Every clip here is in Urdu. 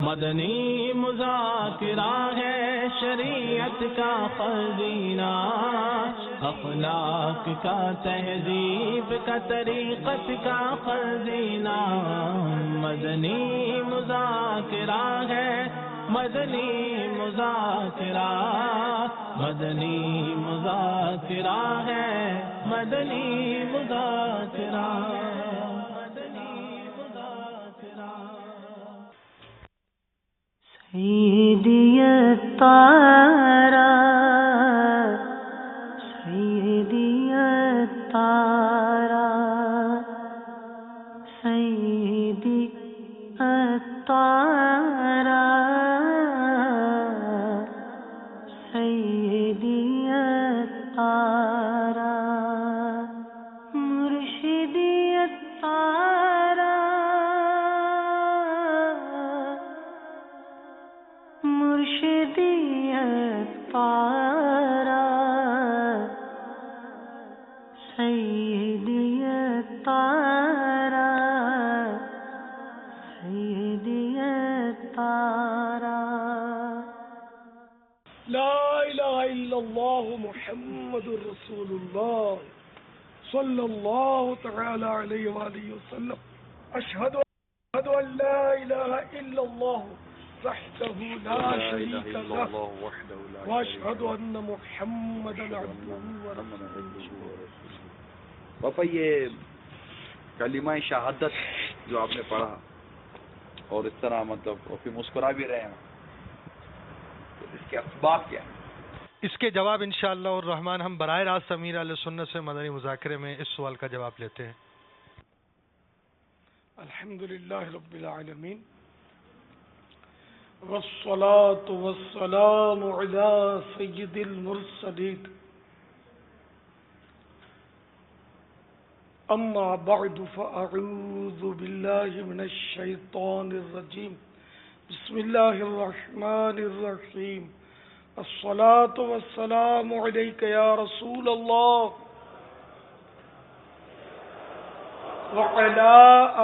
مدنی مذاکرہ ہے شریعت کا خزینہ، اخلاق کا تہذیب کا طریقت کا خزینہ۔ مدنی مذاکرہ ہے، مدنی مذاکرہ، مدنی مذاکرہ ہے، مدنی مذاکرہ۔ سیدی الطاہرہ سیدی الطاہرہ سیدی الطاہرہ سیدی الطاہرہ مرشدی الطاہرہ مرشدی الطاہرہ سیدی الطاہرہ سیدی الطاہرہ۔ لا الہ الا اللہ محمد الرسول اللہ صلی اللہ تعالی علیہ وآلہ وسلم۔ اشہد ان لا الہ الا اللہ وحدہ لا شریک لہ واشہد ان محمدا عبدہ ورسولہ۔ پاپا یہ کلمہ شہادت جو آپ نے پڑھا اور اس طرح مطلب اور پھر مسکرا بھی رہے ہیں، تو اس کے اسباب کیا ہیں؟ اس کے جواب انشاءاللہ الرحمن ہم براہ راست امیر اہل سنت سے مدنی مذاکرے میں اس سوال کا جواب لیتے ہیں۔ الحمدللہ رب العالمین والصلاة والسلام علی سید المرسلین، اما بعد فاعوذ باللہ من الشیطان الرجیم، بسم اللہ الرحمن الرحیم، الصلاة والسلام علیک یا رسول اللہ وعلی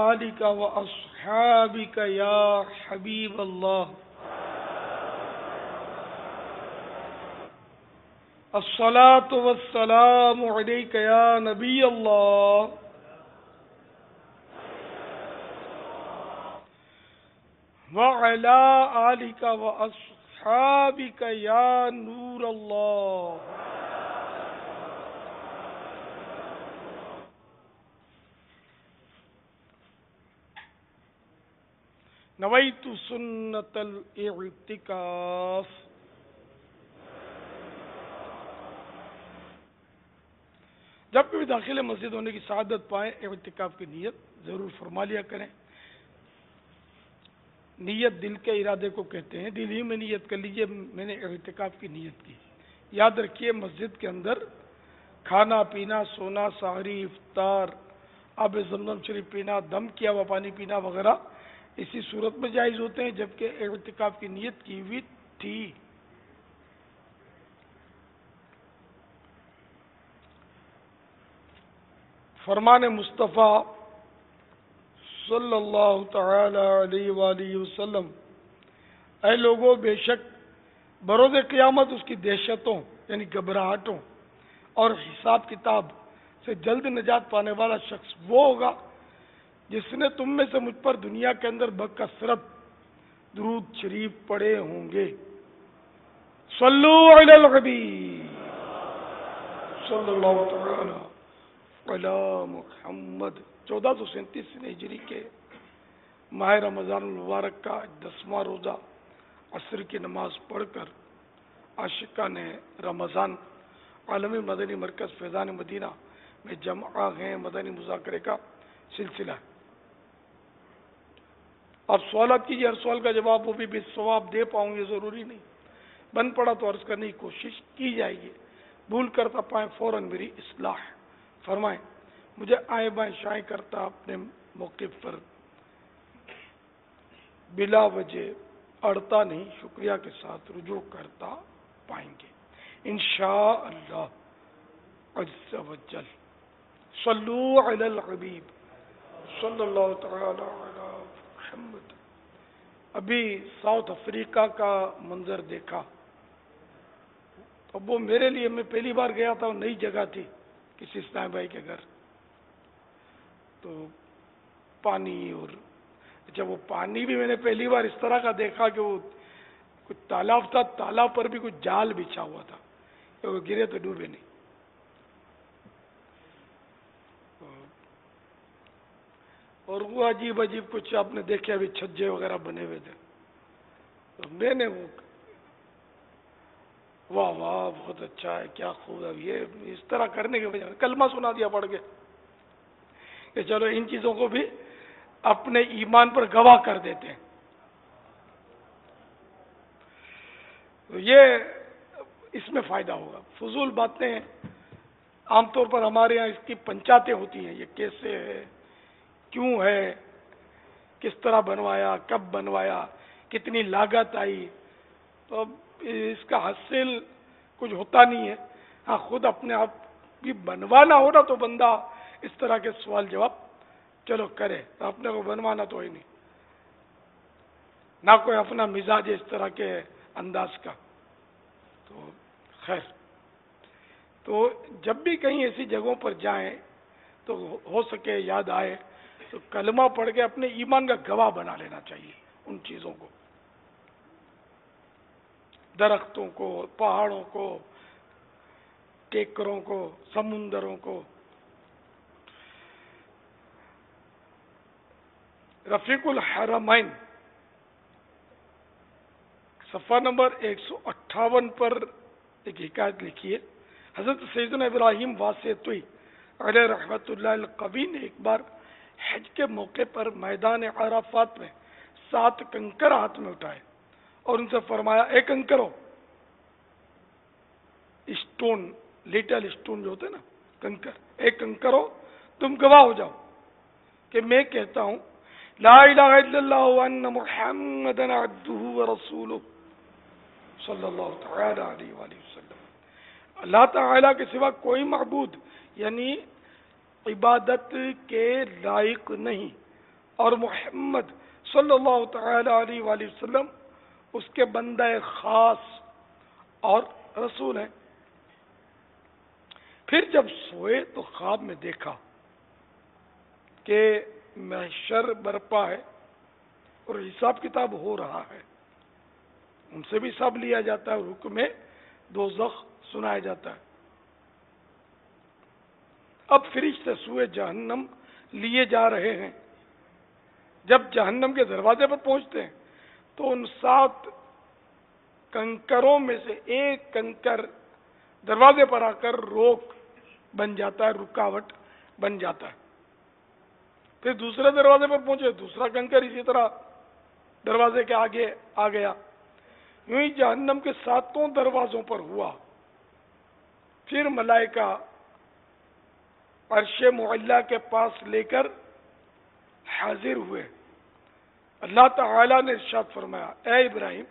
آلک واصحابک یا حبیب اللہ، الصلاة والسلام علیک یا نبی اللہ وعلی آلک واصحابک یا نور اللہ۔ نویت سنت الاعتکاف۔ جب بھی داخل مسجد ہونے کی سعادت پائیں، اعتکاف کی نیت ضرور فرما لیا کریں۔ نیت دل کے ارادے کو کہتے ہیں، دل ہی میں نیت کر لیجئے میں نے اعتکاف کی نیت کی۔ یاد رکھیے مسجد کے اندر کھانا پینا، سونا، سحری، افطار، آب زمزم شریف پینا، دم کیا ہوا پانی پینا وغیرہ اسی صورت میں جائز ہوتے ہیں جبکہ اعتکاف کی نیت کی ہوئی تھی۔ فرمان مصطفیٰ صلی اللہ تعالی علیہ وآلہ وسلم، اے لوگوں، بے شک بروز قیامت اس کی دہشتوں یعنی گھبراہٹوں اور حساب کتاب سے جلد نجات پانے والا شخص وہ ہوگا جس نے تم میں سے مجھ پر دنیا کے اندر بکثرت درود شریف پڑھے ہوں گے۔ صلو علی الحبیب صلی اللہ تعالی علی محمد۔ 1437 ہجری کے ماہ رمضان المبارک کا 10واں روزہ عصر کی نماز پڑھ کر عاشقان رمضان عالمی مدنی مرکز فیضان مدینہ میں جمع ہیں۔ مدنی مذاکرے کا سلسلہ ہے۔ آپ سوالات کیجیے، ہر سوال کا جواب وہ بھی بے ثواب دے پاؤں گے ضروری نہیں، بن پڑا تو عرض کرنے کی کوشش کی جائے گی، بھول کرتا پائیں فوراً میری اصلاح فرمائیں۔ مجھے آئیں بائیں شائیں کرتا اپنے موقف پر بلا وجہ اڑتا نہیں، شکریہ کے ساتھ رجوع کرتا پائیں گے انشاءاللہ عز و جل۔ صلو علی الحبیب صلی اللہ تعالی علی محمد۔ ابھی ساؤتھ افریقہ کا منظر دیکھا، تو وہ میرے لیے، میں پہلی بار گیا تھا، نئی جگہ تھی کسی اسلام بھائی کے گھر، تو پانی، اور اچھا وہ پانی بھی میں نے پہلی بار اس طرح کا دیکھا کہ وہ کچھ تالاب تھا، تالاب پر بھی کچھ جال بچھا ہوا تھا کہ وہ گرے تو ڈوبے نہیں. اور وہ عجیب عجیب کچھ آپ نے دیکھے، ابھی چھجے وغیرہ بنے ہوئے تھے، تو میں نے وہ واہ واہ بہت اچھا ہے، کیا خوب ہے، یہ اس طرح کرنے کے بجائے کلمہ سنا دیا پڑھ کے کہ چلو ان چیزوں کو بھی اپنے ایمان پر گواہ کر دیتے ہیں. تو یہ اس میں فائدہ ہوگا. فضول باتیں عام طور پر ہمارے یہاں اس کی پنچاتیں ہوتی ہیں، یہ کیسے ہے، کیوں ہے، کس طرح بنوایا، کب بنوایا، کتنی لاگت آئی. تو اب اس کا حاصل کچھ ہوتا نہیں ہے. ہاں خود اپنے آپ بھی بنوانا ہو نا تو بندہ اس طرح کے سوال جواب چلو کرے، اپنے کو بنوانا تو ہی نہیں، نہ کوئی اپنا مزاج ہے اس طرح کے انداز کا. تو خیر، تو جب بھی کہیں ایسی جگہوں پر جائیں تو ہو سکے یاد آئے تو کلمہ پڑھ کے اپنے ایمان کا گواہ بنا لینا چاہیے ان چیزوں کو، درختوں کو، پہاڑوں کو، ٹیکروں کو، سمندروں کو. رفیق الحرمین صفحہ نمبر 158 پر ایک حکایت لکھی ہے. حضرت سیدنا ابراہیم واسطوی علیہ رحمت اللہ القوی نے ایک بار حج کے موقع پر میدان عرفات میں 7 کنکر ہاتھ میں اٹھائے اور ان سے فرمایا، اے کنکرو، اسٹون، لٹل اسٹون جو ہوتے نا کنکر، اے کنکرو تم گواہ ہو جاؤ کہ میں کہتا ہوں لا الہ الا اللہ وان محمد عبدہ ورسولہ صلی اللہ تعالی علیہ وآلہ وسلم. اللہ تعالیٰ کے سوا کوئی معبود یعنی عبادت کے لائق نہیں، اور محمد صلی اللہ تعالی علیہ وآلہ وسلم اس کے بندہ خاص اور رسول ہیں. پھر جب سوئے تو خواب میں دیکھا کہ محشر برپا ہے اور حساب کتاب ہو رہا ہے، ان سے بھی حساب لیا جاتا ہے اور حکم دوزخ سنایا جاتا ہے. اب فرشتے سوئے جہنم لیے جا رہے ہیں. جب جہنم کے دروازے پر پہنچتے ہیں تو ان 7 کنکروں میں سے ایک کنکر دروازے پر آ کر روک بن جاتا ہے، رکاوٹ بن جاتا ہے. پھر دوسرے دروازے پر پہنچے، دوسرا کنکر اسی طرح دروازے کے آگے آ گیا. یوں ہی جہنم کے 7 دروازوں پر ہوا. پھر ملائکہ عرش معلیٰ کے پاس لے کر حاضر ہوئے. اللہ تعالیٰ نے ارشاد فرمایا، اے ابراہیم،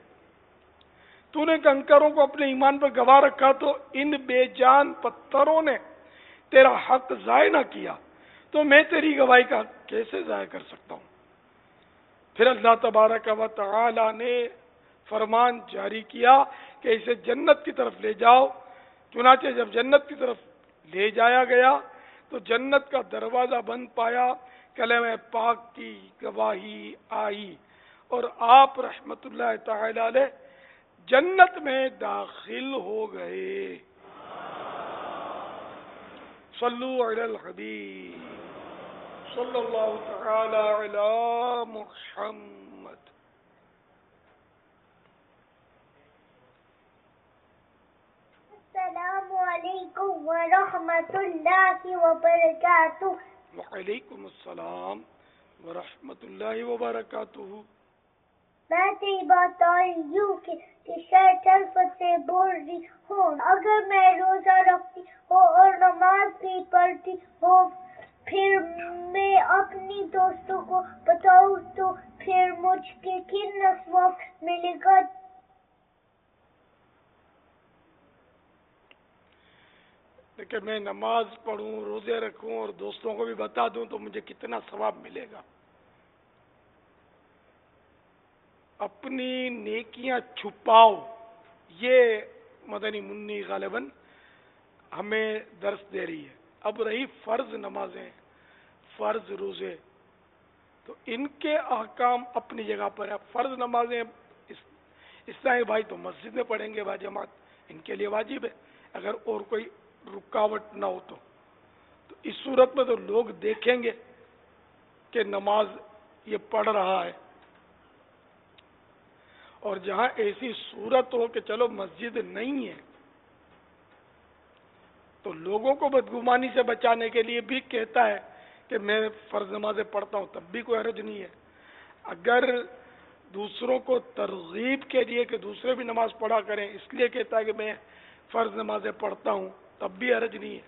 تو نے کنکروں کو اپنے ایمان پر گواہ رکھا تو ان بے جان پتھروں نے تیرا حق ضائع نہ کیا، تو میں تیری گواہی کا حق کیسے ضائع کر سکتا ہوں. پھر اللہ تبارک و تعالی نے فرمان جاری کیا کہ اسے جنت کی طرف لے جاؤ. چنانچہ جب جنت کی طرف لے جایا گیا تو جنت کا دروازہ بند پایا، کلمہ پاک کی گواہی آئی اور آپ رحمت اللہ تعالی علیہ جنت میں داخل ہو گئے. صلو علی الحبیب صلی اللہ تعالی علی محمد. السلام علیکم ورحمۃ اللہ وبرکاتہ. وعلیکم السلام ورحمۃ اللہ وبرکاتہ. میں تیری بات آ رہی ہوں کہ شاید الفت سے بول رہی ہوں. اگر میں روزہ رکھتی ہوں اور نماز بھی پڑھتی ہوں، پھر میں اپنی دوستوں کو بتاؤں تو پھر مجھ کے کتنا ثواب ملے گا؟ لیکن میں نماز پڑھوں، روزے رکھوں اور دوستوں کو بھی بتا دوں تو مجھے کتنا ثواب ملے گا؟ اپنی نیکیاں چھپاؤ، یہ مدنی منی غالباً ہمیں درس دے رہی ہے۔ اب رہی فرض نمازیں، فرض روزے، تو ان کے احکام اپنی جگہ پر ہے۔ فرض نمازیں اسلامی بھائی تو مسجد میں پڑھیں گے با جماعت، ان کے لیے واجب ہے اگر اور کوئی رکاوٹ نہ ہو تو اس صورت میں تو لوگ دیکھیں گے کہ نماز یہ پڑھ رہا ہے۔ اور جہاں ایسی صورت ہو کہ چلو مسجد نہیں ہے تو لوگوں کو بدگمانی سے بچانے کے لیے بھی کہتا ہے کہ میں فرض نمازیں پڑھتا ہوں، تب بھی کوئی حرج نہیں ہے۔ اگر دوسروں کو ترغیب کے لیے کہ دوسرے بھی نماز پڑھا کریں اس لیے کہتا ہے کہ میں فرض نمازیں پڑھتا ہوں، تب بھی حرج نہیں ہے۔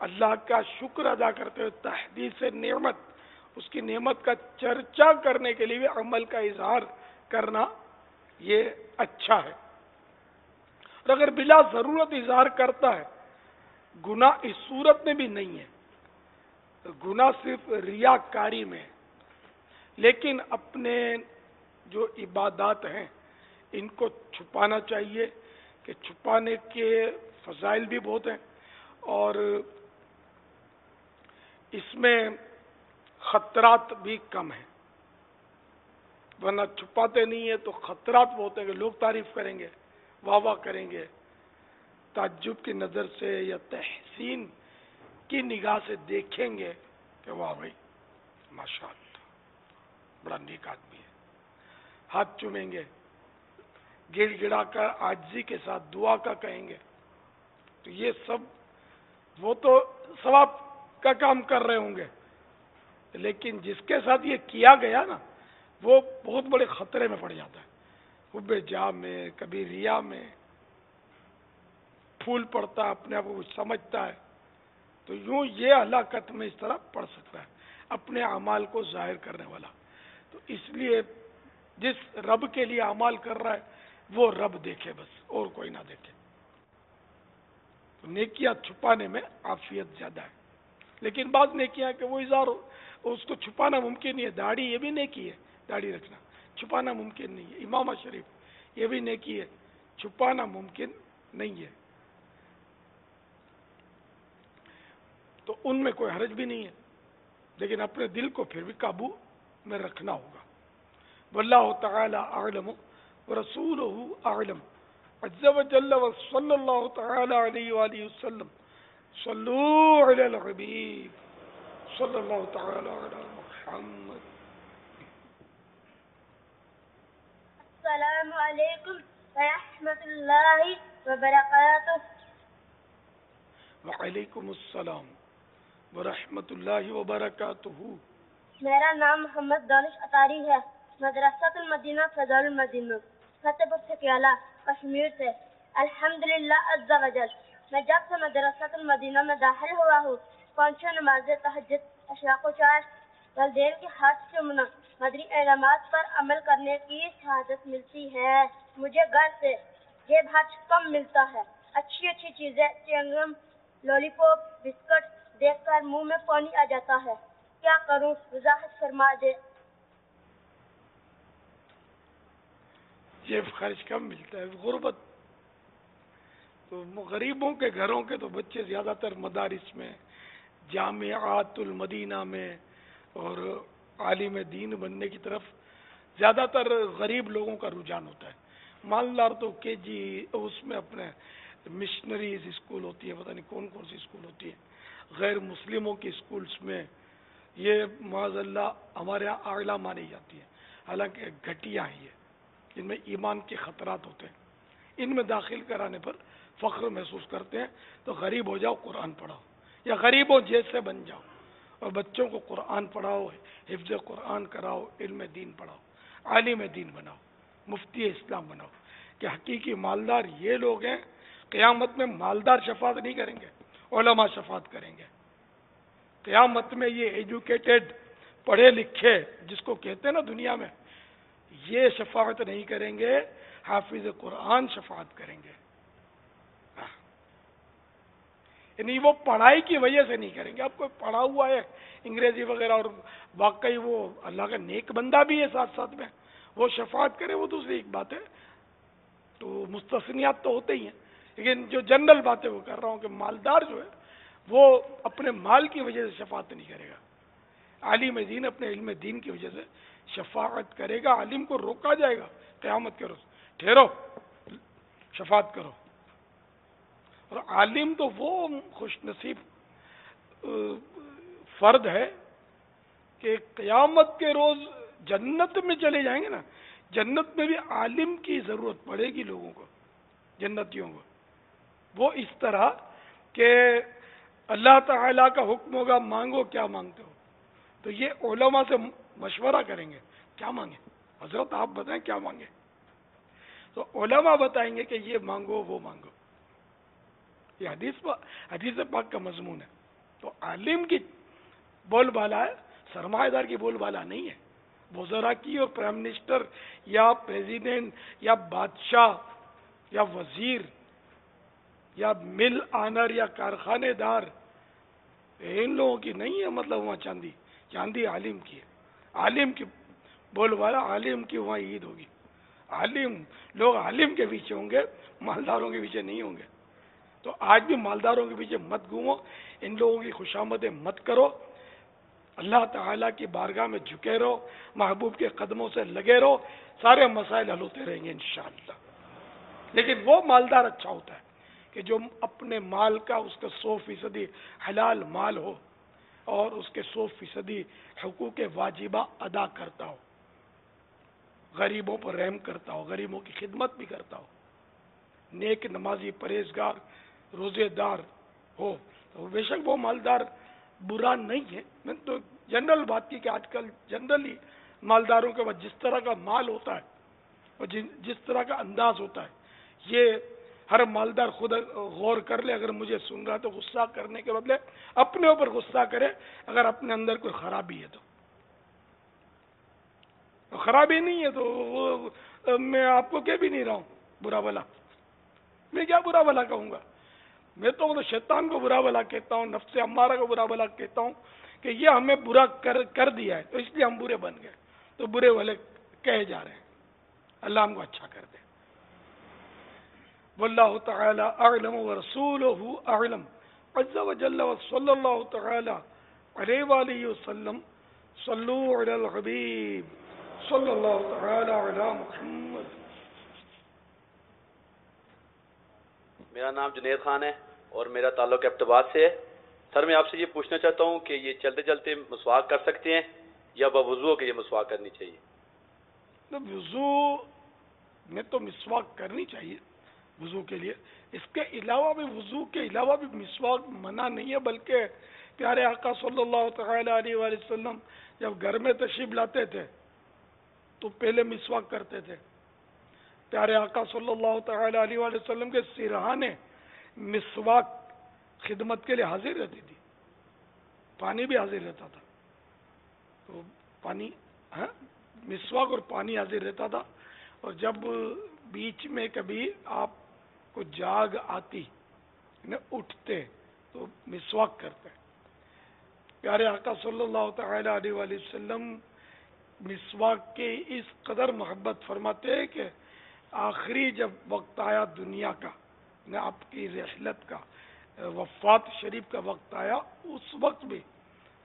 اللہ کا شکر ادا کرتے ہوئے تحدیث نعمت، اس کی نعمت کا چرچا کرنے کے لیے بھی عمل کا اظہار کرنا یہ اچھا ہے۔ اور اگر بلا ضرورت اظہار کرتا ہے، گناہ اس صورت میں بھی نہیں ہے، گناہ صرف ریاکاری میں ہے۔ لیکن اپنے جو عبادات ہیں ان کو چھپانا چاہیے کہ چھپانے کے فضائل بھی بہت ہیں اور اس میں خطرات بھی کم ہیں، ورنہ چھپاتے نہیں ہیں تو خطرات بہت ہیں کہ لوگ تعریف کریں گے، واہ واہ کریں گے، تعجب کی نظر سے یا تحسین کی نگاہ سے دیکھیں گے کہ واہ بھائی ماشاءاللہ بڑا نیک آدمی ہے، ہاتھ چومیں گے، گڑ گڑا کر عاجزی کے ساتھ دعا کا کہیں گے، تو یہ سب وہ تو ثواب کا کام کر رہے ہوں گے، لیکن جس کے ساتھ یہ کیا گیا نا وہ بہت بڑے خطرے میں پڑ جاتا ہے، حب جاہ میں، کبھی ریا میں پھول پڑتا ہے، اپنے آپ کو کچھ سمجھتا ہے، تو یوں یہ ہلاکت میں اس طرح پڑ سکتا ہے اپنے اعمال کو ظاہر کرنے والا۔ تو اس لیے جس رب کے لیے اعمال کر رہا ہے وہ رب دیکھے بس، اور کوئی نہ دیکھے۔ تو نیکیاں چھپانے میں عافیت زیادہ ہے، لیکن بعض نیکیاں کہ وہ اظہار اس کو چھپانا ممکن نہیں ہے۔ داڑھی یہ بھی نیکی ہے، داڑھی رکھنا چھپانا ممکن نہیں ہے۔ امامہ شریف یہ بھی نیکی ہے، چھپانا ممکن نہیں ہے، تو ان میں کوئی حرج بھی نہیں ہے، لیکن اپنے دل کو پھر بھی قابو میں رکھنا ہوگا۔ واللہ تعالی اعلم ورسولہ اعلم عز وجل وصلی اللہ تعالی علیہ وآلہ وسلم صلو علی الحبیب صلی اللہ تعالی علی محمد۔ السلام علیکم ورحمۃ اللہ وبرکاتہ۔ وعلیکم السلام ورحمۃ اللہ وبرکاتہ۔ میرا نام محمد دانش اطاری ہے، مدرسۃ المدینہ فضل المدینہ، فتح پور سکیالہ، کشمیر سے۔ الحمدللہ عز وجل، میں جب سے مدرسۃ المدینہ میں داخل ہوا ہوں، 5 نماز تہجد، اشراق و چار، والدین کے ہاتھ چومنا، مدنی اعلانات پر عمل کرنے کی شہادت ملتی ہے۔ مجھے گھر سے یہ بہت کم ملتا ہے۔ اچھی اچھی چیزیں، چنگم، لولی پاپ، بسکٹ دیکھ کر منہ میں پانی آ جاتا ہے، کیا کروں؟ وضاحت فرما دے۔ یہ خرچ کم ملتا ہے، غربت تو غریبوں کے گھروں کے تو بچے زیادہ تر مدارس میں، جامعات المدینہ میں اور عالم دین بننے کی طرف زیادہ تر غریب لوگوں کا رجحان ہوتا ہے۔ مالدار تو کے جی اس میں اپنے مشنریز اسکول ہوتی ہے، پتہ نہیں کون کون سی اسکول ہوتی ہے، غیر مسلموں کی اسکولز میں یہ معاذ اللہ ہمارے یہاں اعلیٰ مانی جاتی ہے، حالانکہ گھٹیا ہی ہے، ان میں ایمان کے خطرات ہوتے ہیں۔ ان میں داخل کرانے پر فخر محسوس کرتے ہیں تو غریب ہو جاؤ، قرآن پڑھاؤ، یا غریبوں جیسے بن جاؤ اور بچوں کو قرآن پڑھاؤ، حفظ قرآن کراؤ، علم دین پڑھاؤ، عالم دین بناؤ، مفتی اسلام بناؤ، کہ حقیقی مالدار یہ لوگ ہیں۔ قیامت میں مالدار شفاعت نہیں کریں گے، علماء شفاعت کریں گے۔ قیامت میں یہ ایجوکیٹڈ، پڑھے لکھے جس کو کہتے ہیں نا دنیا میں، یہ شفاعت نہیں کریں گے، حافظ قرآن شفاعت کریں گے۔ یعنی وہ پڑھائی کی وجہ سے نہیں کریں گے. آپ کو پڑھا ہوا ہے انگریزی وغیرہ اور واقعی وہ اللہ کا نیک بندہ بھی ہے ساتھ ساتھ میں, وہ شفاعت کرے وہ دوسری ایک بات ہے, تو مستثنیات تو ہوتے ہی ہیں, لیکن جو جنرل باتیں وہ کر رہا ہوں کہ مالدار جو ہے وہ اپنے مال کی وجہ سے شفاعت نہیں کرے گا. عالم دین اپنے علم دین کی وجہ سے شفاعت کرے گا. عالم کو روکا جائے گا قیامت کے روز, ٹھہرو شفاعت کرو. اور عالم تو وہ خوش نصیب فرد ہے کہ قیامت کے روز جنت میں چلے جائیں گے نا, جنت میں بھی عالم کی ضرورت پڑے گی لوگوں کو, جنتیوں کو. وہ اس طرح کہ اللہ تعالیٰ کا حکم ہوگا مانگو کیا مانگتے ہو, تو یہ علماء سے مشورہ کریں گے کیا مانگیں, حضرت آپ بتائیں کیا مانگیں, تو علماء بتائیں گے کہ یہ مانگو وہ مانگو. یہ حدیث پاک کا مضمون ہے. تو عالم کی بول بالا ہے, سرمایہ دار کی بول بالا نہیں ہے. وزراء کی اور پرائم منسٹر یا پریزیڈنٹ یا بادشاہ یا وزیر یا مل آنر یا کارخانے دار, ان لوگوں کی نہیں ہے. مطلب وہاں چاندی عالم کی ہے. عالم کی بول بالا, عالم کی وہاں عید ہوگی. لوگ عالم کے پیچھے ہوں گے, مالداروں کے پیچھے نہیں ہوں گے. تو آج بھی مالداروں کے پیچھے مت گھومو, ان لوگوں کی خوشامدیں مت کرو. اللہ تعالیٰ کی بارگاہ میں جھکے رہو, محبوب کے قدموں سے لگے رہو, سارے مسائل حل ہوتے رہیں گے انشاءاللہ. لیکن وہ مالدار اچھا ہوتا ہے کہ جو اپنے مال کا اس کا 100% حلال مال ہو اور اس کے 100% حقوق واجبہ ادا کرتا ہو, غریبوں پر رحم کرتا ہو, غریبوں کی خدمت بھی کرتا ہو, نیک نمازی پرہیزگار روزے دار ہو. تو بے شک وہ مالدار برا نہیں ہے. میں تو جنرل بات کی کہ آج کل جنرلی مالداروں کے پاس جس طرح کا مال ہوتا ہے اور جس طرح کا انداز ہوتا ہے, یہ ہر مالدار خود غور کر لے. اگر مجھے سن رہا تو غصہ کرنے کے بدلے اپنے اوپر غصہ کرے اگر اپنے اندر کوئی خرابی ہے تو. خرابی نہیں ہے تو میں آپ کو کہہ بھی نہیں رہا ہوں برا بلا. میں کیا برا بلا کہوں گا؟ میں تو شیطان کو برا بلا کہتا ہوں, نفس امارہ کو برا بلا کہتا ہوں کہ یہ ہمیں برا کر دیا ہے تو اس لیے ہم برے بن گئے, تو برے والے کہے جا رہے ہیں. اللہ ہم کو اچھا کر دے. واللہ تعالی اعلم ورسولہ اعلم عز وجل وصلی اللہ تعالی علیہ وآلہ وسلم. صلو علی الحبیب صلی اللہ تعالی علی محمد. میرا نام جنید خان ہے اور میرا تعلق ابتباد سے ہے. سر میں آپ سے یہ پوچھنا چاہتا ہوں کہ یہ چلتے چلتے مسواک کر سکتے ہیں یا بوضو کے یہ مسواک کرنی چاہیے؟ وضو میں تو مسواک کرنی چاہیے وضو کے لیے. اس کے علاوہ بھی وضو کے علاوہ بھی مسواک منع نہیں ہے, بلکہ پیارے آقا صلی اللہ تعالی علیہ وآلہ وسلم جب گھر میں تشریف لاتے تھے تو پہلے مسواک کرتے تھے. پیارے آقا صلی اللہ تعالی علیہ وآلہ وسلم کے سرہانے مسواک خدمت کے لیے حاضر رہتی تھی, پانی بھی حاضر رہتا تھا. تو پانی مسواک اور پانی حاضر رہتا تھا. اور جب بیچ میں کبھی آپ کو جاگ آتی اٹھتے تو مسواک کرتے. پیارے آقا صلی اللہ تعالی علیہ وآلہ وسلم مسواک کے اس قدر محبت فرماتے ہیں کہ آخری جب وقت آیا دنیا کا, آپ کی رحلت کا, وفات شریف کا وقت آیا, اس وقت بھی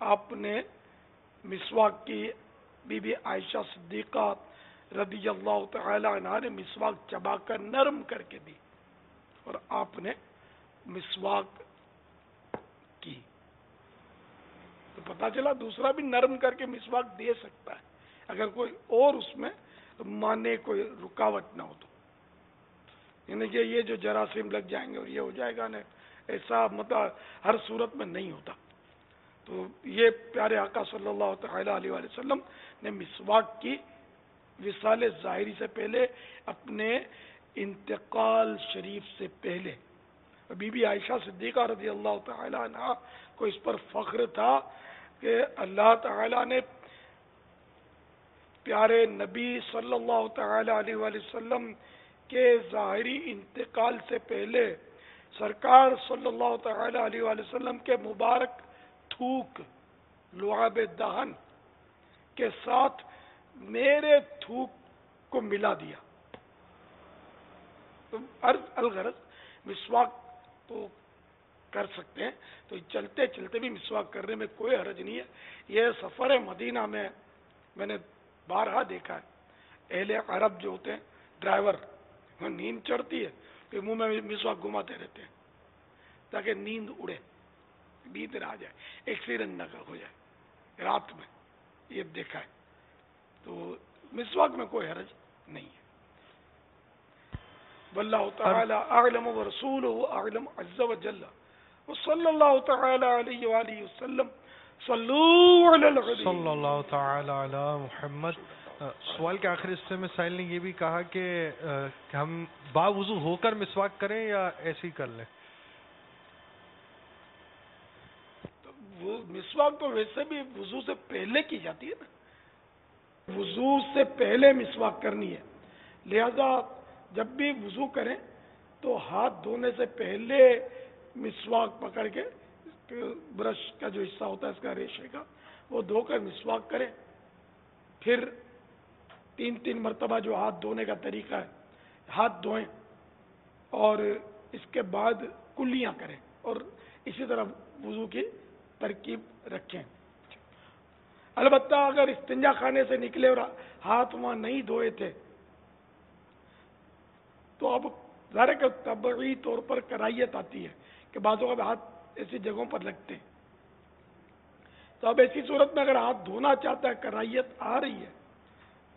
آپ نے مسواک کی بی بی عائشہ صدیقہ رضی اللہ تعالی عنہا نے مسواک چبا کر نرم کر کے دی اور آپ نے مسواک کی. تو پتہ چلا دوسرا بھی نرم کر کے مسواک دے سکتا ہے اگر کوئی اور اس میں مانے کوئی رکاوٹ نہ ہو تو. یعنی کہ یہ جو جراثیم لگ جائیں گے اور یہ ہو جائے گا نا, ایسا مطلب ہر صورت میں نہیں ہوتا. تو یہ پیارے آقا صلی اللہ تعالی علیہ وآلہ وسلم نے مسواک کی وصال ظاہری سے پہلے, اپنے انتقال شریف سے پہلے. بی بی عائشہ صدیقہ رضی اللہ تعالی عنہ کو اس پر فخر تھا کہ اللہ تعالی نے پیارے نبی صلی اللہ تعالی علیہ وآلہ وسلم کے ظاہری انتقال سے پہلے سرکار صلی اللہ تعالی علیہ وآلہ وسلم کے مبارک تھوک لعاب دہن کے ساتھ میرے تھوک کو ملا دیا. تو الغرض مسواک تو کر سکتے ہیں، تو چلتے چلتے بھی مسواک کرنے میں کوئی حرج نہیں ہے. یہ سفر مدینہ میں نے بارہا دیکھا ہے. اہل عرب جو ہوتے ہیں ڈرائیور، وہ نیند چڑھتی ہے کہ منہ میں مسواک گھماتے رہتے ہیں تاکہ نیند اڑے، نیند نہ آ جائے، ایکسیڈنٹ نہ ہو جائے رات میں. یہ دیکھا ہے. تو مسواک میں کوئی حرج نہیں ہے. واللہ تعالی اعلم ورسولہ اعلم عز وجل وصلی اللہ تعالی علیہ وآلہ وسلم. صلو علی الحبیب صلی اللہ تعالی علی محمد. سوال کے آخری حصے میں سائل نے یہ بھی کہا کہ ہم باوضو ہو کر مسواک کریں یا ایسے ہی کر لیں؟ وہ مسواک تو ویسے بھی وضو سے پہلے کی جاتی ہے نا، وضو سے پہلے مسواک کرنی ہے. لہذا جب بھی وضو کریں تو ہاتھ دھونے سے پہلے مسواک پکڑ کے برش کا جو حصہ ہوتا ہے اس کا ریشے کا وہ دھو کر مسواک کریں. پھر 3 مرتبہ جو ہاتھ دھونے کا طریقہ ہے ہاتھ دھوئیں اور اس کے بعد کلیاں کریں اور اسی طرح وضو کی ترکیب رکھیں. البتہ اگر استنجا خانے سے نکلے اور ہاتھ وہاں نہیں دھوئے تھے تو اب ظاہر کہ طبعی طور پر کراہیت آتی ہے کہ بعضوں کا ہاتھ ایسی جگہوں پر لگتے ہیں. تو اب ایسی صورت میں اگر ہاتھ دھونا چاہتا ہے کراہیت آ رہی ہے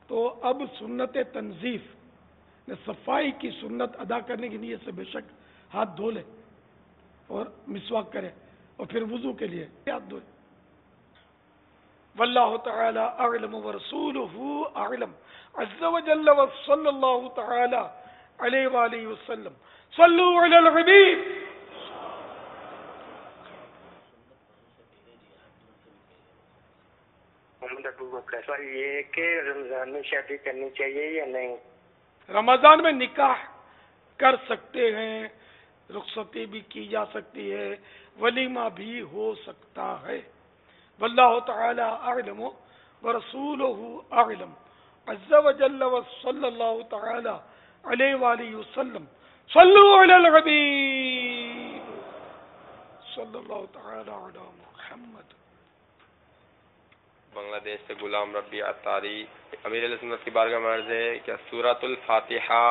تو اب سنت تنظیف صفائی کی سنت ادا کرنے کی نیت سے بے شک ہاتھ دھو لے اور مسواک کرے اور پھر وضو کے لیے ہاتھ دھوئے. واللہ تعالی اعلم ورسولہ اعلم عز وجل وصلی اللہ تعالی علیہ وآلہ وسلم. صلو علی الحبیب. محمد ابو بکر سوال یہ ہے کہ رمضان میں شادی کرنی چاہیے یا نہیں؟ رمضان میں نکاح کر سکتے ہیں، رخصتی بھی کی جا سکتی ہے، ولیمہ بھی ہو سکتا ہے. واللہ تعالی اعلم ورسولہ اعلم عز وجل وصلی اللہ تعالی علیہ وآلہ وسلم. صلو علی الحبیب صلی اللہ تعالی علی محمد. بنگلہ دیش سے غلام ربی عطاری. امیر علیہ سنت کی بارگاہ میں عرض ہے کہ سورۃ الفاتحہ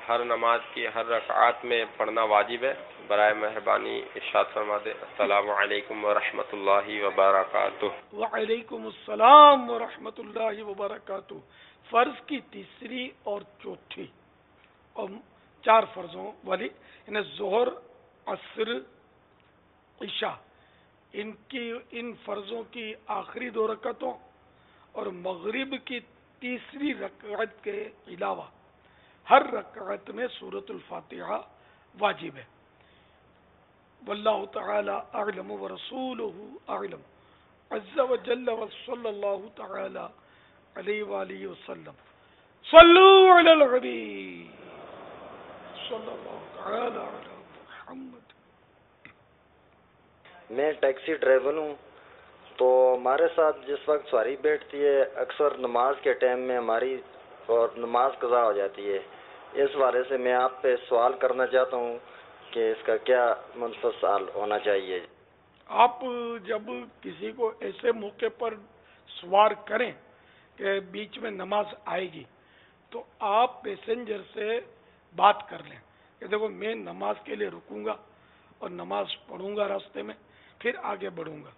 ہر نماز کی ہر رکعت میں پڑھنا واجب ہے؟ برائے مہربانی ارشاد فرما دیں. السلام علیکم ورحمۃ اللہ وبرکاتہ. وعلیکم السلام ورحمۃ اللہ وبرکاتہ. فرض کی تیسری اور چوتھی اور 4 فرضوں والی یعنی ظہر عصر عشاء ان فرضوں کی آخری 2 رکعتوں اور مغرب کی تیسری رکعت کے علاوہ ہر رکعت میں سورۃ الفاتحہ واجب ہے. واللہ تعالی اعلم ورسولہ اعلم عز وجل وصلی اللہ تعالی علیہ وآلہ وسلم. صلو علی الحبیب صلی اللہ تعالی علی محمد. میں ٹیکسی ڈرائیور ہوں، تو ہمارے ساتھ جس وقت سواری بیٹھتی ہے اکثر نماز کے ٹائم میں ہماری اور نماز قضا ہو جاتی ہے. اس بارے سے میں آپ پہ سوال کرنا چاہتا ہوں کہ اس کا کیا منصف حل ہونا چاہیے. آپ جب کسی کو ایسے موقع پر سوار کریں کہ بیچ میں نماز آئے گی تو آپ پیسنجر سے بات کر لیں کہ دیکھو میں نماز کے لیے رکوں گا اور نماز پڑھوں گا راستے میں پھر آگے بڑھوں گا.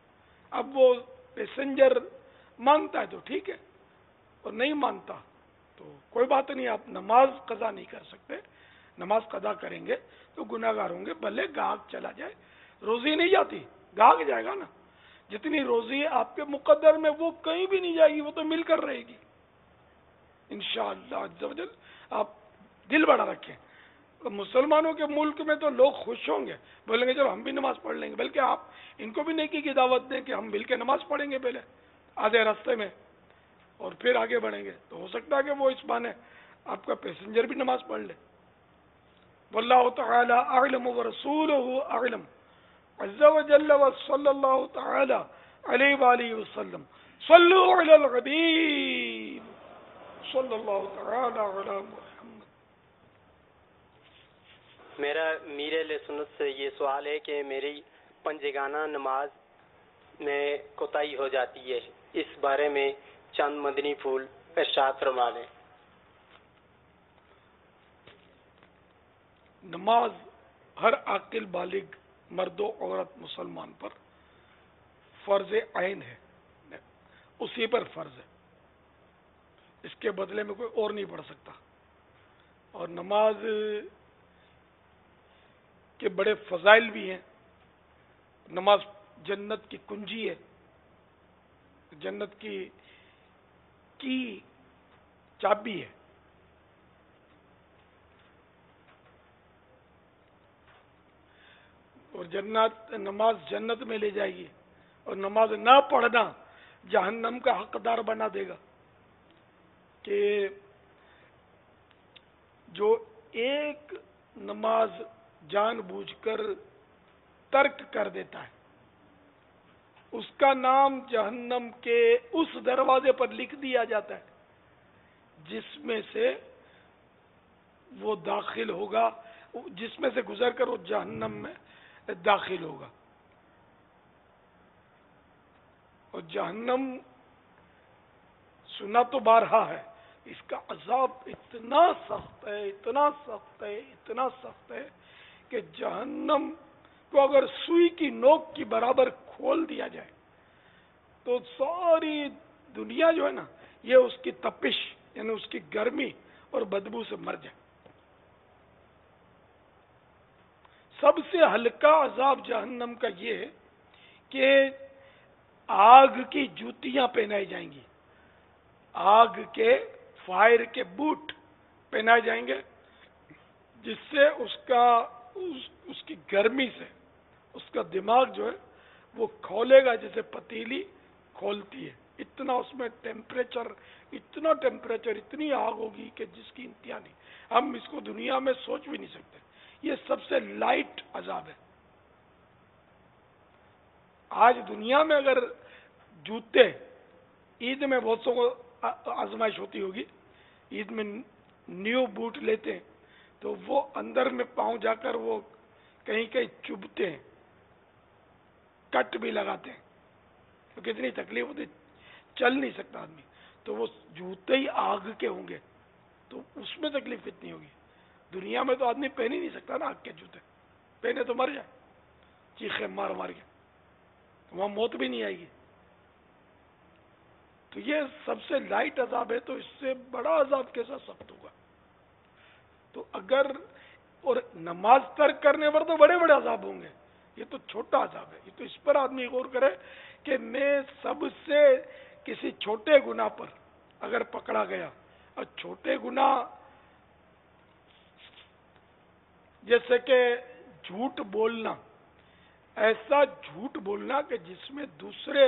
اب وہ پیسنجر مانتا ہے تو ٹھیک ہے اور نہیں مانتا تو کوئی بات نہیں، آپ نماز قضا نہیں کر سکتے. نماز قضا کریں گے تو گناہ گار ہوں گے. بھلے گاہک چلا جائے، روزی نہیں جاتی، گاہک جائے گا نا. جتنی روزی ہے آپ کے مقدر میں وہ کہیں بھی نہیں جائے گی، وہ تو مل کر رہے گی انشاءاللہ عز و جل. آپ دل بڑا رکھیں. مسلمانوں کے ملک میں تو لوگ خوش ہوں گے، بولیں گے چلو ہم بھی نماز پڑھ لیں گے. بلکہ آپ ان کو بھی نیکی کی دعوت دیں کہ ہم مل کے نماز پڑھیں گے پہلے آدھے راستے میں اور پھر آگے بڑھیں گے. تو ہو سکتا ہے کہ وہ اس بہانے آپ کا پیسنجر بھی نماز پڑھ لے. واللہ تعالی اعلم ورسولہ اعلم عز وجل وصلی اللہ تعالی علیہ وآلہ وسلم صلو علی الحبیب صلی اللہ تعالی علی محمد. میرا میر اہل سنت سے یہ سوال ہے کہ میری پنجگانہ نماز میں کوتاہی ہو جاتی ہے، اس بارے میں چند مدنی پھول ارشاد فرما دیں. نماز ہر عاقل بالغ مرد و عورت مسلمان پر فرض عین ہے، اسی پر فرض ہے، اس کے بدلے میں کوئی اور نہیں پڑھ سکتا. اور نماز کے بڑے فضائل بھی ہیں. نماز جنت کی کنجی ہے، جنت کی چابی ہے. اور نماز جنت میں لے جائے گی، اور نماز نہ پڑھنا جہنم کا حقدار بنا دے گا. کہ جو ایک نماز جان بوجھ کر ترک کر دیتا ہے، اس کا نام جہنم کے اس دروازے پر لکھ دیا جاتا ہے جس میں سے وہ داخل ہوگا، جس میں سے گزر کر وہ جہنم میں داخل ہوگا. اور جہنم سنا تو بارہا ہے، اس کا عذاب اتنا سخت ہے، اتنا سخت ہے، اتنا سخت ہے کہ جہنم کو اگر سوئی کی نوک کی برابر کھول دیا جائے تو ساری دنیا جو ہے نا، یہ اس کی تپش یعنی اس کی گرمی اور بدبو سے مر جائے. سب سے ہلکا عذاب جہنم کا یہ ہے کہ آگ کی جوتیاں پہنائی جائیں گی، آگ کے فائر کے بوٹ پہنائے جائیں گے، جس سے اس کی گرمی سے اس کا دماغ جو ہے وہ کھولے گا جیسے پتیلی کھولتی ہے. اتنا اس میں ٹیمپریچر، اتنی آگ ہوگی کہ جس کی انتہا نہیں. ہم اس کو دنیا میں سوچ بھی نہیں سکتے. یہ سب سے لائٹ عذاب ہے. آج دنیا میں اگر جوتے، عید میں بہت سو کو آزمائش ہوتی ہوگی، عید میں نیو بوٹ لیتے ہیں تو وہ اندر میں پاؤں جا کر وہ کہیں کہیں چبھتے ہیں، کٹ بھی لگاتے ہیں تو کتنی تکلیف ہوتی، چل نہیں سکتا آدمی. تو وہ جوتے ہی آگ کے ہوں گے تو اس میں تکلیف کتنی ہوگی. دنیا میں تو آدمی پہن ہی نہیں سکتا نا آگ کے جوتے، پہنے تو مر جائے چیخے مار مار کے، وہاں موت بھی نہیں آئے گی. تو یہ سب سے لائٹ عذاب ہے، تو اس سے بڑا عذاب کیسا سخت ہوگا. تو اگر اور نماز ترک کرنے پر تو بڑے بڑے عذاب ہوں گے، یہ تو چھوٹا عذاب ہے. یہ تو اس پر آدمی غور کرے کہ میں سب سے کسی چھوٹے گناہ پر اگر پکڑا گیا، اور چھوٹے گناہ جیسے کہ جھوٹ بولنا، ایسا جھوٹ بولنا کہ جس میں دوسرے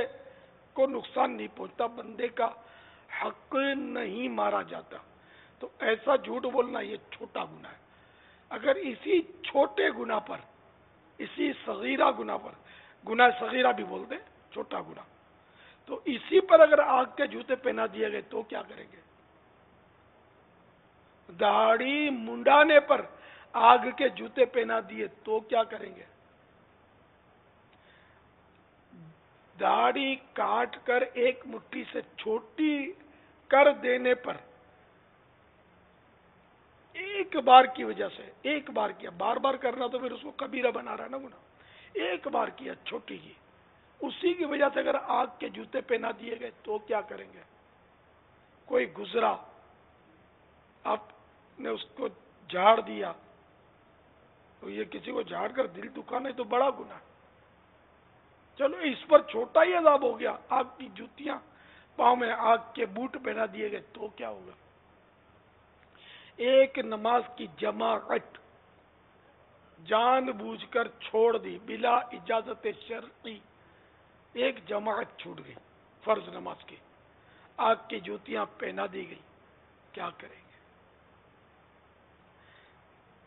کو نقصان نہیں پہنچتا، بندے کا حق نہیں مارا جاتا، تو ایسا جھوٹ بولنا یہ چھوٹا گناہ ہے. اگر اسی چھوٹے گناہ پر، اسی صغیرہ گناہ پر، گناہ صغیرہ بھی بولتے چھوٹا گناہ، تو اسی پر اگر آگ کے جوتے پہنا دیے گئے تو کیا کریں گے؟ داڑھی منڈانے پر آگ کے جوتے پہنا دیے تو کیا کریں گے؟ داڑھی کاٹ کر ایک مٹھی سے چھوٹی کر دینے پر، ایک بار کی وجہ سے، ایک بار کیا، بار بار کرنا تو پھر اس کو کبیرہ بنا رہا ہے نا گناہ. ایک بار کیا چھوٹی کی، اسی کی وجہ سے اگر آگ کے جوتے پہنا دیے گئے تو کیا کریں گے؟ کوئی گزرا، آپ نے اس کو جھاڑ دیا، تو یہ کسی کو جھاڑ کر دل دکھانا تو بڑا گناہ ہے. چلو اس پر چھوٹا ہی عذاب ہو گیا، آگ کی جوتیاں، پاؤں میں آگ کے بوٹ پہنا دیے گئے تو کیا ہوگا؟ ایک نماز کی جماعت جان بوجھ کر چھوڑ دی بلا اجازت شرعی، ایک جماعت چھوٹ گئی فرض نماز کی، آگ کی جوتیاں پہنا دی گئی، کیا کریں گے؟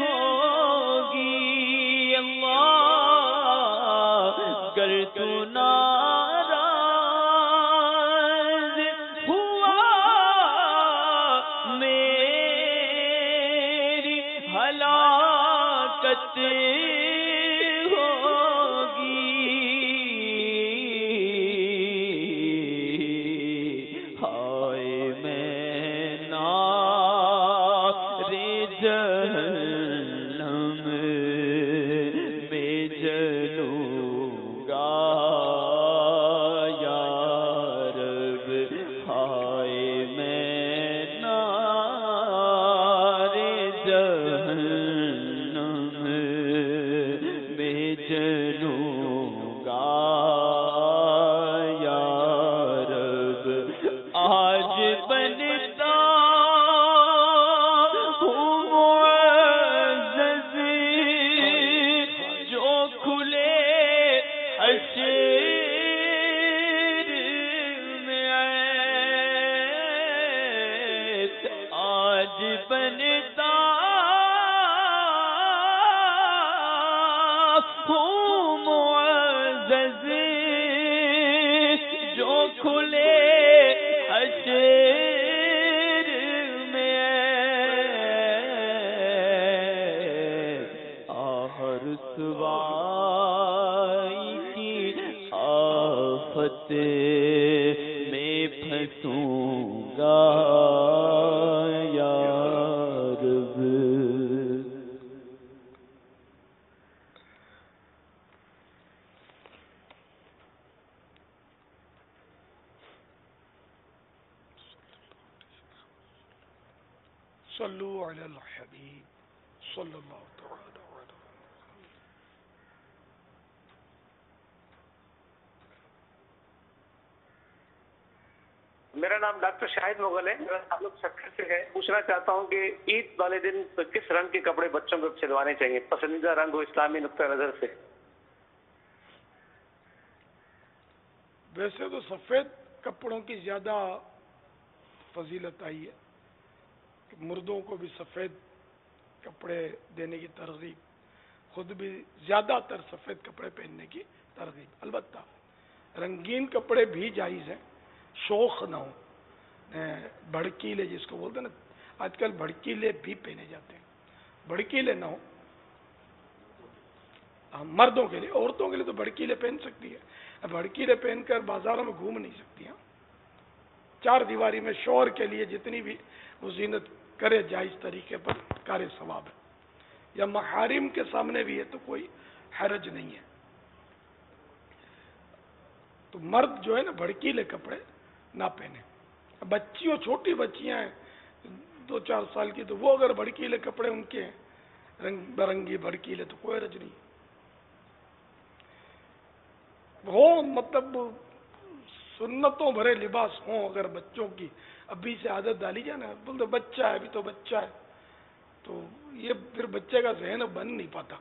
ہوگی اللہ گر تو ناراض ہوا میری ہلاکت صلو علی الحبیب صلی اللہ تعالی علیہ میرا نام ڈاکٹر شاہد مغل ہے، میرا تعلق سکھر سے ہے۔ پوچھنا چاہتا ہوں کہ عید والے دن کس رنگ کے کپڑے بچوں کو سلوانے چاہیے؟ پسندیدہ رنگ ہو اسلامی نقطہ نظر سے۔ ویسے تو سفید کپڑوں کی زیادہ فضیلت آئی ہے کہ مردوں کو بھی سفید کپڑے دینے کی ترغیب، خود بھی زیادہ تر سفید کپڑے پہننے کی ترغیب۔ البتہ رنگین کپڑے بھی جائز ہیں، شوق نہ ہو، بھڑکیلے جس کو بولتے ہیں نا، آج کل بھڑکیلے بھی پہنے جاتے ہیں، بھڑکیلے نہ ہو۔ مردوں کے لیے، عورتوں کے لیے تو بھڑکیلے پہن سکتی ہے، بھڑکیلے پہن کر بازاروں میں گھوم نہیں سکتی ہیں۔ چار دیواری میں شوہر کے لیے جتنی بھی وہ زینت کرے جائز طریقے پر کار ثواب ہے، یا محارم کے سامنے بھی ہے تو کوئی حرج نہیں ہے۔ تو مرد جو ہے نا بھڑکیلے کپڑے نہ پہنے۔ بچیوں، چھوٹی بچیاں ہیں 2-4 سال کی، تو وہ اگر بھڑکیلے کپڑے ان کے رنگ برنگی بھڑکیلے تو کوئی حرج نہیں ہو، مطلب سنتوں بھرے لباس ہوں۔ اگر بچوں کی ابھی سے عادت ڈالی جائے نا، بولتے بچہ ہے ابھی تو بچہ ہے، تو یہ پھر بچے کا ذہن بن نہیں پاتا۔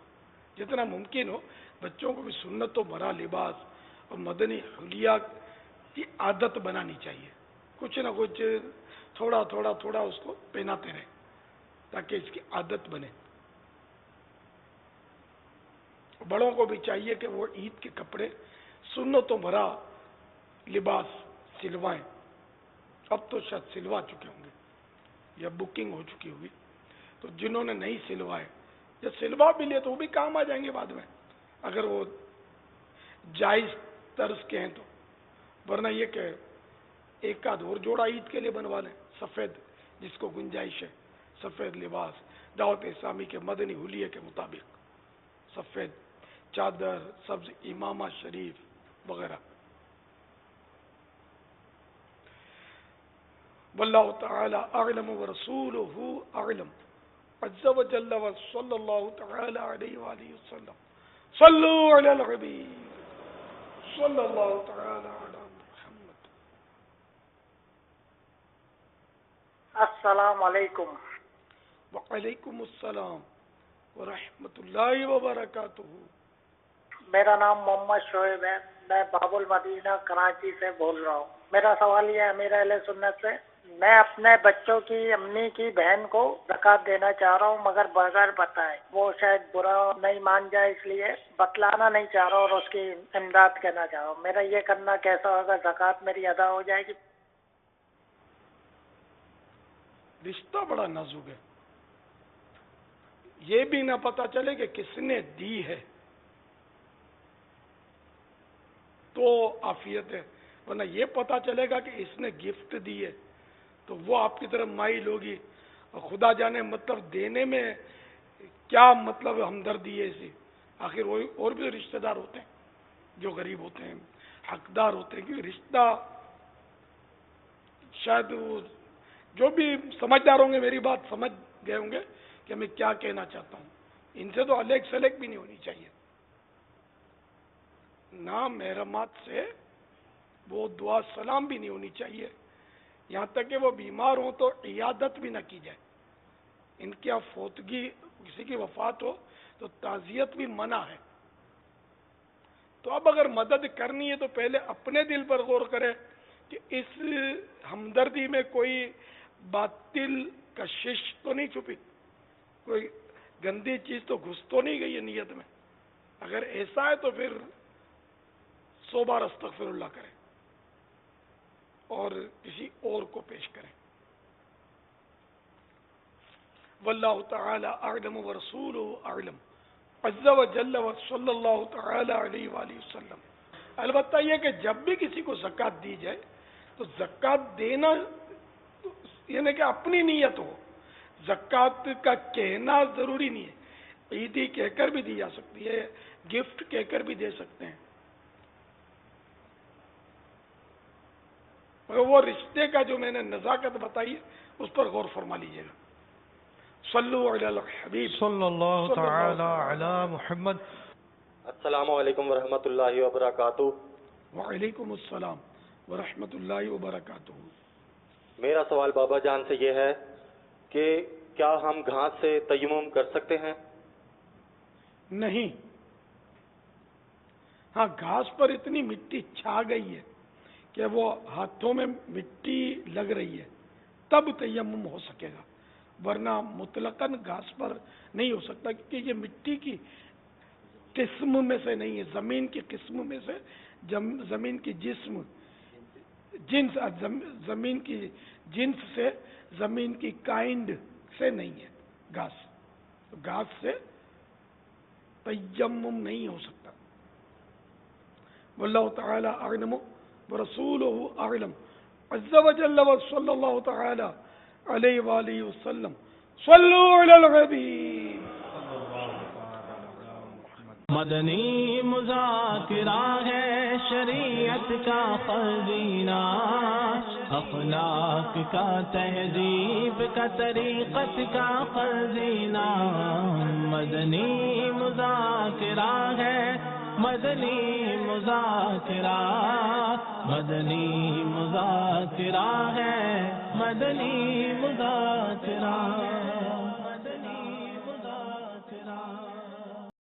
جتنا ممکن ہو بچوں کو بھی سنتوں بھرا لباس اور مدنی حلیہ کی عادت بنانی چاہیے، کچھ نہ کچھ تھوڑا تھوڑا تھوڑا اس کو پہناتے رہیں تاکہ اس کی عادت بنے۔ بڑوں کو بھی چاہیے کہ وہ عید کے کپڑے سنتوں بھرا لباس سلوائیں۔ اب تو شاید سلوا چکے ہوں گے یا بکنگ ہو چکی ہوگی، تو جنہوں نے نہیں سلوائے یا سلوا بھی لیے تو وہ بھی کام آ جائیں گے بعد میں، اگر وہ جائز طرز کے ہیں تو۔ ورنہ یہ کہ ایک آدھ اور جوڑا عید کے لیے بنوا لیں سفید، جس کو گنجائش ہے، سفید لباس دعوت اسلامی کے مدنی حلیے کے مطابق، سفید چادر، سبز امامہ شریف وغیرہ۔ واللہ تعالی اعلم ورسولہ اعلم عز وجل وصلی اللہ تعالی علیہ وآلہ وسلم۔ صلو علی الحبیب صلی اللہ تعالی علی محمد۔ السلام علیکم۔ وعلیکم السلام ورحمۃ اللہ وبرکاتہ۔ میرا نام محمد شعیب ہے، میں باب المدینہ کراچی سے بول رہا ہوں۔ میرا سوال یہ ہے امیر اہل سنت سے میں اپنے بچوں کی امی کی بہن کو زکوٰۃ دینا چاہ رہا ہوں مگر بغیر بتائے. وہ شاید برا نہیں مان جائے اس لیے بتلانا نہیں چاہ رہا اور اس کی امداد کرنا چاہ رہا ہوں. میرا یہ کرنا کیسا ہوگا؟ زکوٰۃ میری ادا ہو جائے گی؟ رشتہ بڑا نازک ہے. یہ بھی نہ پتا چلے کہ کس نے دی ہے تو عافیت ہے، ورنہ یہ پتا چلے گا کہ اس نے گفٹ دی ہے تو وہ آپ کی طرف مائل ہوگی. اور خدا جانے مطلب دینے میں کیا مطلب ہمدردی ہے اسی. آخر وہ اور بھی رشتہ دار ہوتے ہیں جو غریب ہوتے ہیں، حقدار ہوتے ہیں. کیونکہ رشتہ شاید وہ جو بھی سمجھدار ہوں گے میری بات سمجھ گئے ہوں گے کہ میں کیا کہنا چاہتا ہوں. ان سے تو الیک سلیک بھی نہیں ہونی چاہیے. نہ محرمات سے وہ دعا سلام بھی نہیں ہونی چاہیے. یہاں تک کہ وہ بیمار ہوں تو عیادت بھی نہ کی جائے. ان کی فوتگی کسی کی وفات ہو تو تعزیت بھی منع ہے. تو اب اگر مدد کرنی ہے تو پہلے اپنے دل پر غور کرے کہ اس ہمدردی میں کوئی باطل کشش تو نہیں چھپی، کوئی گندی چیز تو گھس تو نہیں گئی ہے نیت میں. اگر ایسا ہے تو پھر 100 بار استغفر اللہ کریں اور کسی اور کو پیش کریں. واللہ تعالی اعلم ورسولہ اعلم عز وجل وصلی اللہ تعالی علیہ وآلہ وسلم. البتہ یہ کہ جب بھی کسی کو زکوٰۃ دی جائے تو زکوٰۃ دینا یعنی کہ اپنی نیت ہو. زکوٰۃ کا کہنا ضروری نہیں ہے. عیدی کہہ کر بھی دی جا سکتی ہے، گفٹ کہہ کر بھی دے سکتے ہیں. مگر وہ رشتے کا جو میں نے نزاکت بتائی اس پر غور فرما لیجیے گا. صلو علی الحبیب صلی اللہ تعالی علی محمد. السلام علیکم ورحمۃ اللہ وبرکاتہ. وعلیکم السلام ورحمۃ اللہ وبرکاتہ. میرا سوال بابا جان سے یہ ہے کہ کیا ہم گھاس سے تیمم کر سکتے ہیں؟ نہیں. ہاں گھاس پر اتنی مٹی چھا گئی ہے کہ وہ ہاتھوں میں مٹی لگ رہی ہے تب تیمم ہو سکے گا، ورنہ مطلقاً گھاس پر نہیں ہو سکتا کیونکہ یہ مٹی کی قسم میں سے نہیں ہے، زمین کی قسم میں سے، زمین کی جسم جنس، زمین کی جنس سے، زمین کی کائنڈ سے نہیں ہے گھاس. گھاس سے تیمم نہیں ہو سکتا. واللہ تعالی اعلم ورسولہ اعلم عز وجل وصلی اللہ تعالی علیہ وآلہ وسلم. صلو علی الحبیب. مدنی مذاکرہ ہے شریعت کا خزینہ، اخلاق کا تہذیب کا طریقت کا خزینہ. مدنی مذاکرہ ہے، مدنی مذاکرہ، مدنی مذاکرہ ہے، مدنی مذاکرہ.